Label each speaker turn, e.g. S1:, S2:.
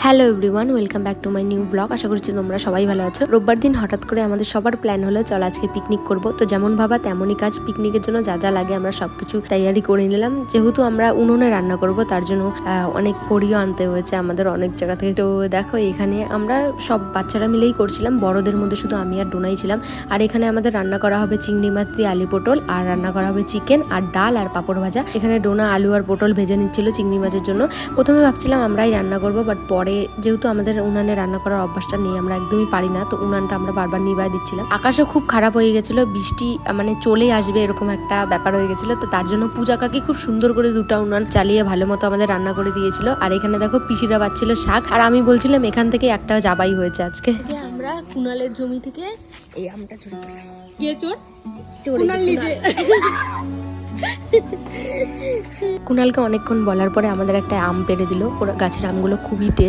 S1: Hello everyone, welcome back to my new blog. আশা করছি তোমরা সবাই ভালো আছো। রোববার দিন হঠাৎ করে আমাদের সবার প্ল্যান হলো চল আজকে পিকনিক করব। তো যেমন ভাবা তেমনই কাজ। পিকনিকের জন্য যা যা লাগে আমরা সবকিছু তৈয়ারি করে নিলাম। যেহেতু আমরা উনুনে রান্না করব তার জন্য অনেক খড়িও আনতে হয়েছে আমাদের অনেক জায়গা থেকে। তো দেখো এখানে আমরা সব বাচ্চারা মিলেই করছিলাম, বড়দের মধ্যে শুধু আমি আর ডোনাই ছিলাম। আর এখানে আমাদের রান্না করা হবে চিংড়ি মাছ দিয়ে আলু পটল, আর রান্না করা হবে চিকেন আর ডাল আর পাঁপড় ভাজা। এখানে ডোনা আলু আর পটল ভেজে নিচ্ছিল চিংড়ি মাছের জন্য। প্রথমে ভাবছিলাম আমরাই রান্না করবো, বাট পরে যেহেতু আমাদের উনানে রান্না করার অভ্যাসটা নেই, আমরা একদমই পারি না, তো উনানটা আমরা বারবার নিভাই দিচ্ছিলাম। আকাশও খুব খারাপ হয়ে গেছিল, বৃষ্টি মানে চলে আসবে এরকম একটা ব্যাপার হয়ে গেছিল। তো তার জন্য পূজা কাকি খুব সুন্দর করে দুটো উনান চালিয়ে ভালো মতো আমাদের রান্না করে দিয়েছিল। আর এখানে দেখো পিসিরা বাচ্ছিল শাক, আর আমি বলছিলাম এখান থেকে একটা যাবাই হয়েছে আজকে। আমরা কুনালের জমি থেকে এই আমটা চুরি কুনালকে অনেকক্ষণ বলার পরে আমাদের একটা আম পেড়ে দিল। গাছের আমগুলো খুবই টেস্ট।